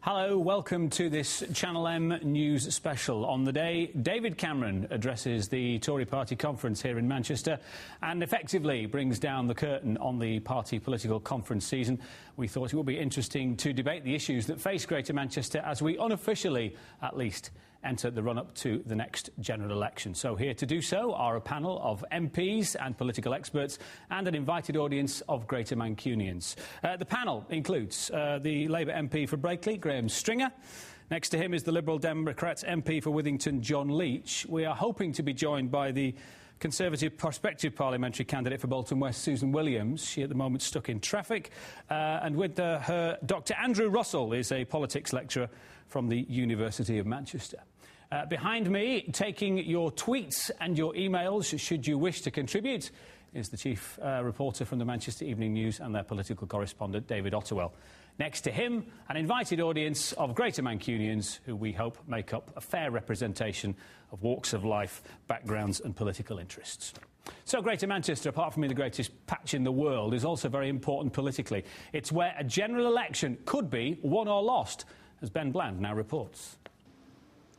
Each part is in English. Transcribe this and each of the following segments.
Hello, welcome to this Channel M News special. On the day, David Cameron addresses the Tory party conference here in Manchester and effectively brings down the curtain on the party political conference season. We thought it would be interesting to debate the issues that face Greater Manchester as we unofficially, at least, enter the run-up to the next general election. So here to do so are a panel of MPs and political experts and an invited audience of Greater Mancunians. The panel includes the Labour MP for Blackley, Graham Stringer. Next to him is the Liberal Democrats MP for Withington, John Leach. We are hoping to be joined by the Conservative prospective parliamentary candidate for Bolton West, Susan Williams. She at the moment stuck in traffic. And with her, Dr Andrew Russell is a politics lecturer from the University of Manchester. Behind me, taking your tweets and your emails, should you wish to contribute, is the chief reporter from the Manchester Evening News and their political correspondent, David Ottewell. Next to him, an invited audience of Greater Mancunians who we hope make up a fair representation of walks of life, backgrounds and political interests. So Greater Manchester, apart from being the greatest patch in the world, is also very important politically. It's where a general election could be won or lost, as Ben Bland now reports.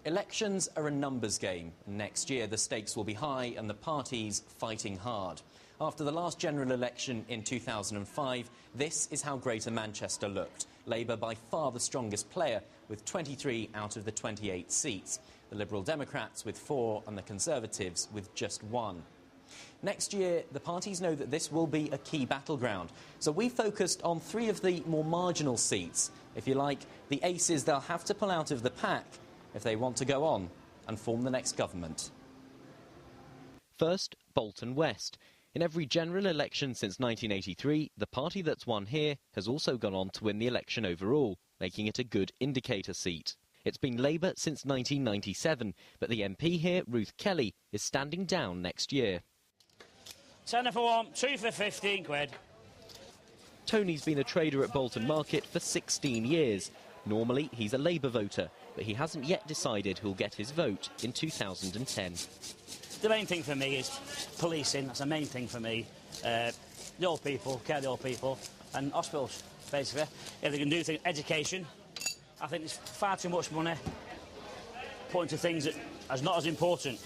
Elections are a numbers game. Next year the stakes will be high and the parties fighting hard. After the last general election in 2005, this is how Greater Manchester looked. Labour by far the strongest player, with 23 out of the 28 seats. The Liberal Democrats with 4 and the Conservatives with just 1. Next year, the parties know that this will be a key battleground. So we focused on 3 of the more marginal seats. If you like, the aces they'll have to pull out of the pack if they want to go on and form the next government. First, Bolton West. In every general election since 1983, the party that's won here has also gone on to win the election overall, making it a good indicator seat. It's been Labour since 1997, but the MP here, Ruth Kelly, is standing down next year. 10 for 1, 2 for 15 quid. Tony's been a trader at Bolton Market for 16 years. Normally, he's a Labour voter, but he hasn't yet decided who'll get his vote in 2010. The main thing for me is policing. That's the main thing for me. The old people, care of the old people, and hospitals, basically. If they can do things, education. I think there's far too much money put into things that are not as important.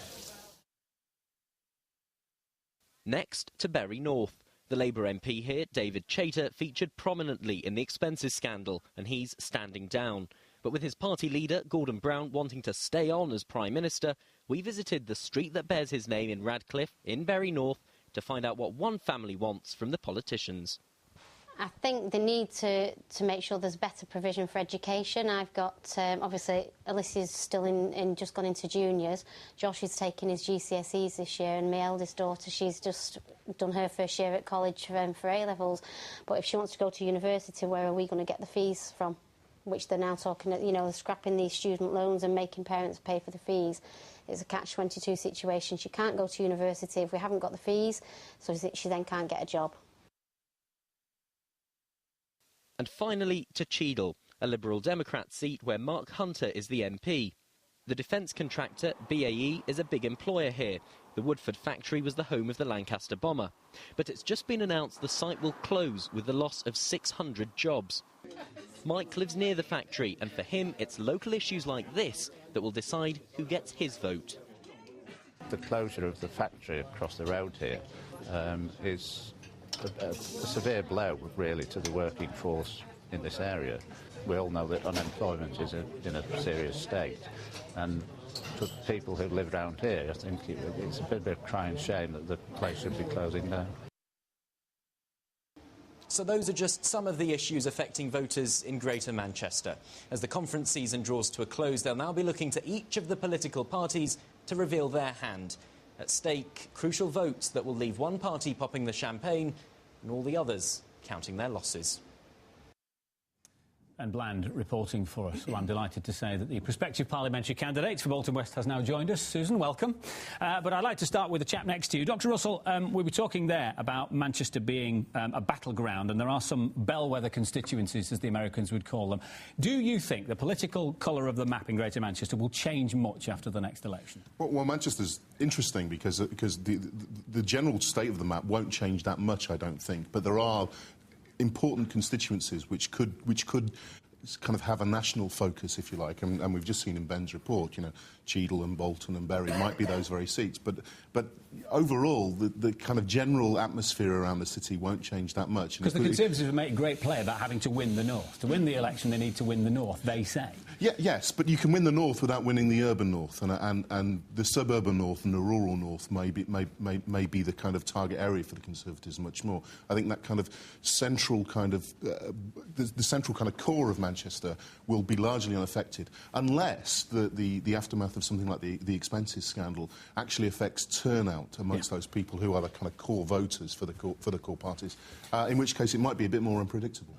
Next to Bury North. The Labour MP here, David Chater, featured prominently in the expenses scandal, and he's standing down. But with his party leader, Gordon Brown, wanting to stay on as Prime Minister, we visited the street that bears his name in Radcliffe, in Bury North, to find out what one family wants from the politicians. I think the need to make sure there's better provision for education. I've got, obviously, Alicia's still just gone into juniors. Josh is taking his GCSEs this year, and my eldest daughter, she's just done her first year at college for A-levels. But if she wants to go to university, where are we going to get the fees from? Which they're now talking, you know, scrapping these student loans and making parents pay for the fees. It's a catch-22 situation. She can't go to university if we haven't got the fees, so she then can't get a job. And finally to Cheadle, a Liberal Democrat seat where Mark Hunter is the MP. The defence contractor BAE is a big employer here. The Woodford factory was the home of the Lancaster bomber. But it's just been announced the site will close with the loss of 600 jobs. Mike lives near the factory, and for him it's local issues like this that will decide who gets his vote. The closure of the factory across the road here is a severe blow, really, to the working force in this area. We all know that unemployment is in a serious state, and for people who live around here, I think it's a bit of a crying shame that the place should be closing down. So those are just some of the issues affecting voters in Greater Manchester. As the conference season draws to a close, they'll now be looking to each of the political parties to reveal their hand. At stake, crucial votes that will leave one party popping the champagne and all the others counting their losses. And Bland reporting for us. Well, I'm delighted to say that the prospective parliamentary candidate for Bolton West has now joined us. Susan, welcome. But I'd like to start with the chap next to you. Dr Russell, we were talking there about Manchester being a battleground, and there are some bellwether constituencies, as the Americans would call them. Do you think the political colour of the map in Greater Manchester will change much after the next election? Well, Manchester's interesting because the general state of the map won't change that much, I don't think. But there are important constituencies which could kind of have a national focus, if you like, and we've just seen in Ben's report, you know, Cheadle and Bolton and Bury might be those very seats, but overall, the kind of general atmosphere around the city won't change that much. Because the Conservatives have made a great play about having to win the North. To win the election, they need to win the North, they say. Yeah, yes, but you can win the North without winning the urban North, and the suburban North and the rural North may be the kind of target area for the Conservatives much more. I think that kind of central kind of the central kind of core of Manchester will be largely unaffected, unless the aftermath of something like the expenses scandal actually affects turnout amongst those people who are the kind of core voters for the core parties, in which case it might be a bit more unpredictable.